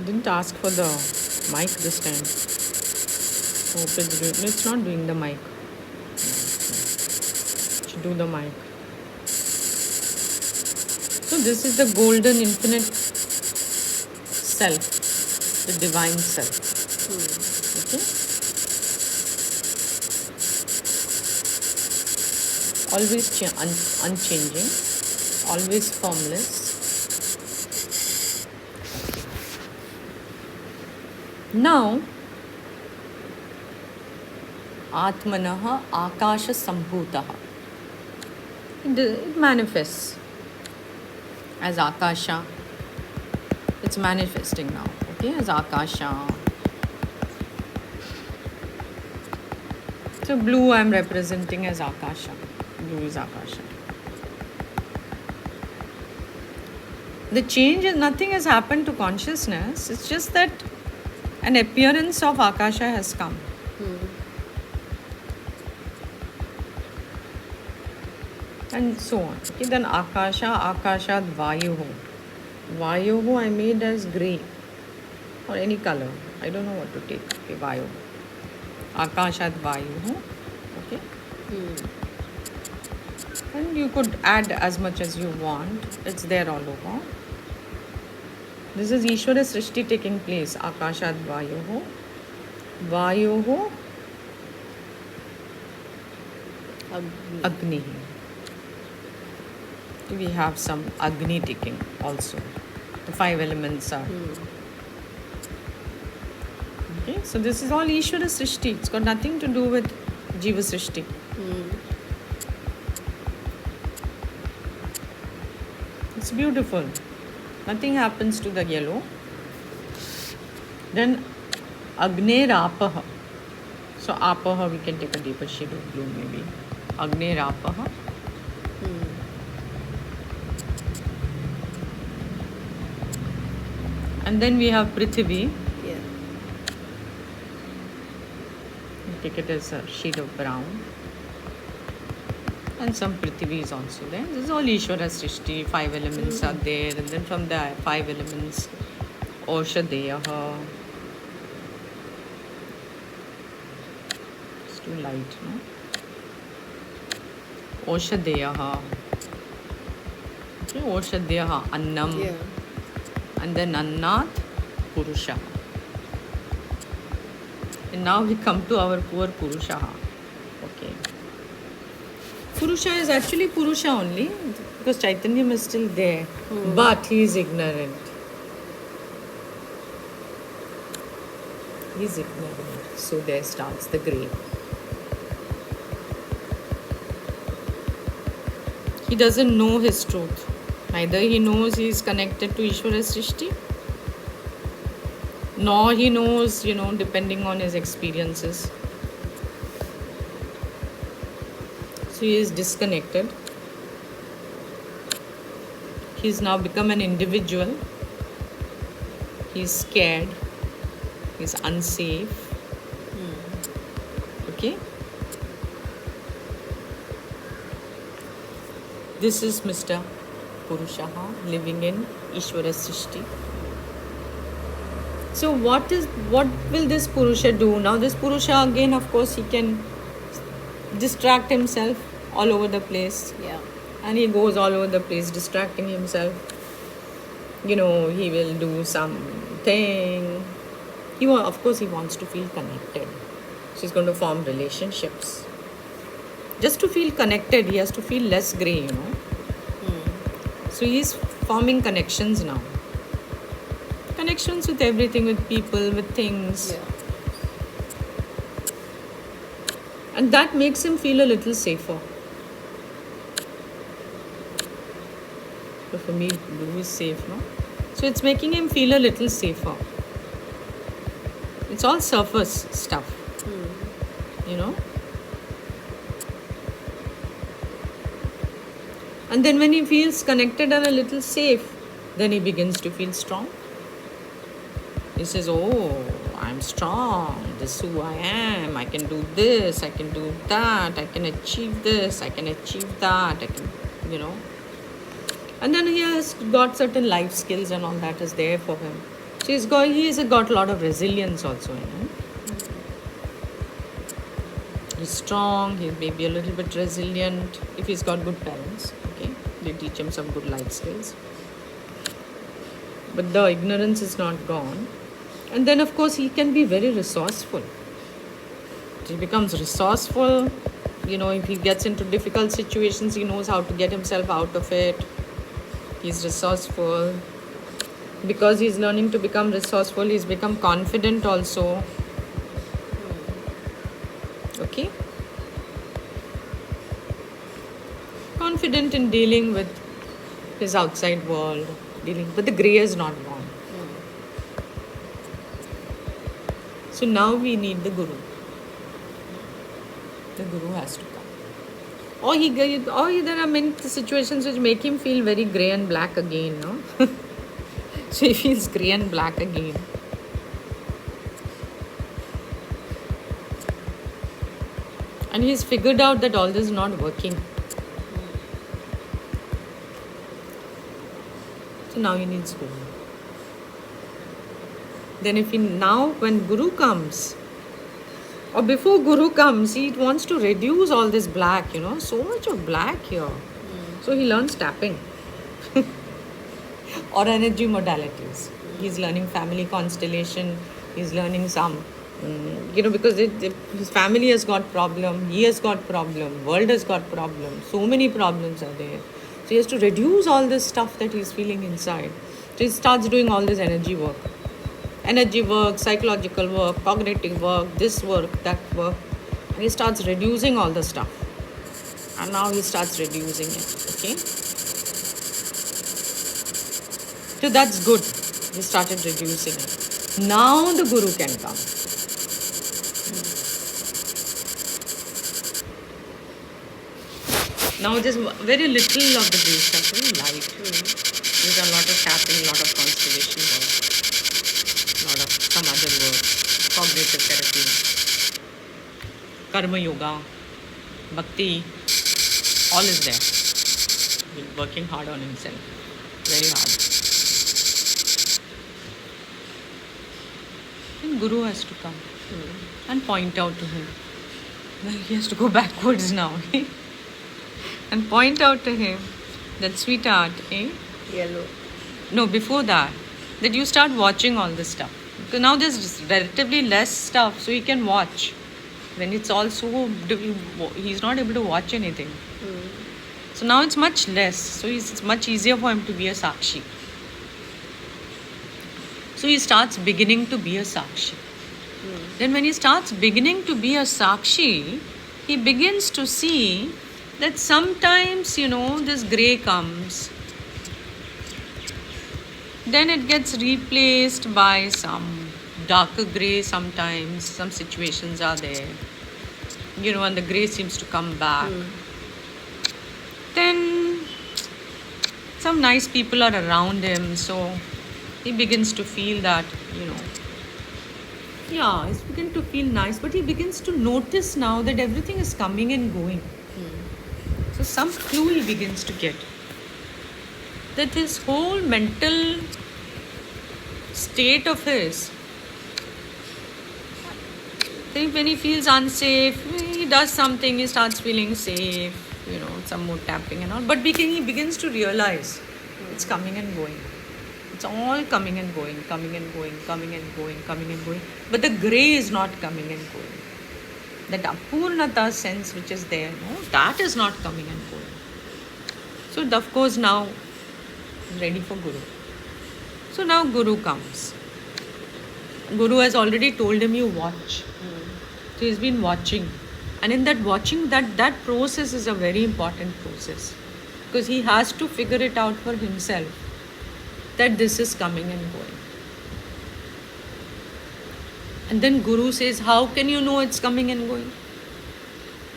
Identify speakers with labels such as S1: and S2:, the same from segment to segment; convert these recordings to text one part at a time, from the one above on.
S1: Didn't ask for the mic this time. Hope it's not doing the mic. Should do the mic. So this is the golden infinite self, the divine self. Okay? Always unchanging, always formless. Now, Atmanah Akasha Sambhutah. It manifests as Akasha. It's manifesting now, okay, as Akasha. So blue I'm representing as Akasha. Blue is Akasha. The change is nothing has happened to consciousness. It's just that an appearance of Akasha has come. And so on. Okay, then Akasha, Akashat Vayuho. Vayuho I made as grey or any color. I don't know what to take. Okay, Vayu. Akashat Vayuho. Okay. And you could add as much as you want. It's there all over. This is Ishvara Srishti taking place. Akashat Vayuho. Vayuho Agni. We have some Agni taking also. The 5 elements are. Okay, so this is all Ishvara Srishti. It's got nothing to do with Jiva Srishti. It's beautiful. Nothing happens to the yellow. Then Agner Apaha. So Apaha, we can take a deeper shade of blue maybe. Agner Apaha. And then we have Prithvi.
S2: Yeah.
S1: Take it as a shade of brown. And some Prithvi is also there. This is all Ishvara Srishti. 5 elements are there. And then from the 5 elements, Oshadeyaha. It's too light, no? Oshadeyaha. Okay, Oshadeyaha, Annam.
S2: Yeah.
S1: And then Annat Purusha. And now we come to our poor Purusha. Okay. Purusha is actually Purusha only because Chaitanyam is still there. But he is ignorant. He is ignorant. So there starts the grey. He doesn't know his truth. Neither he knows he is connected to Ishvara Srishti, nor he knows, depending on his experiences. So he is disconnected. He's now become an individual. He's scared. He's unsafe. Okay? This is Mr. Purushaha living in Ishvara Srishti. So what will this Purusha do? Now this Purusha again, of course, he can distract himself all over the place.
S2: Yeah.
S1: And he goes all over the place distracting himself. He will do something. Of course, he wants to feel connected. So he's going to form relationships. Just to feel connected, he has to feel less grey, So he's forming connections now. Connections with everything, with people, with things.
S2: Yeah.
S1: And that makes him feel a little safer. So for me, blue is safe, no? So it's making him feel a little safer. It's all surface stuff, And then when he feels connected and a little safe, then he begins to feel strong. He says, oh, I'm strong. This is who I am. I can do this. I can do that. I can achieve this. I can achieve that. I can, And then he has got certain life skills and all that is there for him. So he's got a lot of resilience also in him. He's strong, he may be a little bit resilient if he's got good parents, okay? They teach him some good life skills. But the ignorance is not gone. And then, of course, he can be very resourceful. He becomes resourceful. If he gets into difficult situations, he knows how to get himself out of it. He's resourceful. Because he's learning to become resourceful, he's become confident also. Okay? Confident in dealing with his outside world, but the grey is not gone. So now we need the Guru. The Guru has to come. Or there are many situations which make him feel very grey and black again, no? So he feels grey and black again. And he's figured out that all this is not working. So now he needs Guru. Then when Guru comes, or before Guru comes, he wants to reduce all this black, so much of black here. So he learns tapping or energy modalities. He's learning family constellation. He's learning some, because his family has got problem, he has got problem, world has got problem. So many problems are there. So he has to reduce all this stuff that he's feeling inside. So he starts doing all this energy work, psychological work, cognitive work, this work, that work. And he starts reducing all the stuff. And now he starts reducing it, okay? So that's good. He started reducing it. Now the Guru can come. Now there's very little of the grey stuff, very light. There's a lot of tapping, a lot of constellation work, a lot of some other work, cognitive therapy, karma yoga, bhakti, all is there. He's working hard on himself, very hard. And Guru has to come and point out to him. Well, he has to go backwards now. And point out to him that, sweetheart,
S2: Yellow.
S1: No, before that you start watching all this stuff. Because now there's relatively less stuff, so he can watch. When it's all so, he's not able to watch anything. So now it's much less. So it's much easier for him to be a Sakshi. So he starts beginning to be a Sakshi. Then when he starts beginning to be a Sakshi, he begins to see that sometimes, this grey comes. Then it gets replaced by some darker grey sometimes. Some situations are there. And the grey seems to come back. Then some nice people are around him. So he begins to feel that, he's beginning to feel nice. But he begins to notice now that everything is coming and going. So some clue he begins to get. That his whole mental state of his, when he feels unsafe, he does something, he starts feeling safe, some more tapping and all. But he begins to realize it's coming and going. It's all coming and going, coming and going, coming and going, coming and going. But the grey is not coming and going. That Apurnata sense which is there, that is not coming and going. So of course now ready for Guru. So now Guru comes. Guru has already told him, you watch. So he's been watching. And in that watching, that process is a very important process. Because he has to figure it out for himself. That this is coming and going. And then Guru says, how can you know it's coming and going?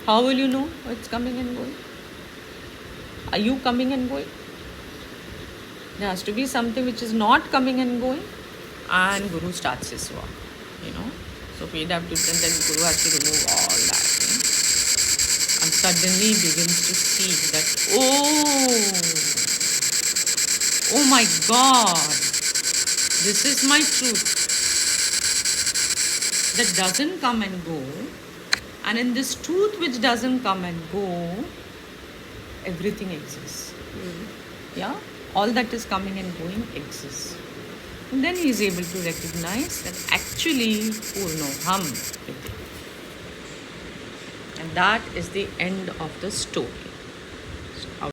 S1: How will you know it's coming and going? Are you coming and going? There has to be something which is not coming and going. And Guru starts his work, So we'd have to, and then Guru has to remove all that. And suddenly begins to see that, oh my God. This is my truth that doesn't come and go. And in this truth which doesn't come and go, everything exists. Yeah? All that is coming and going exists. And then he is able to recognize that actually Purnoham. And that is the end of the story.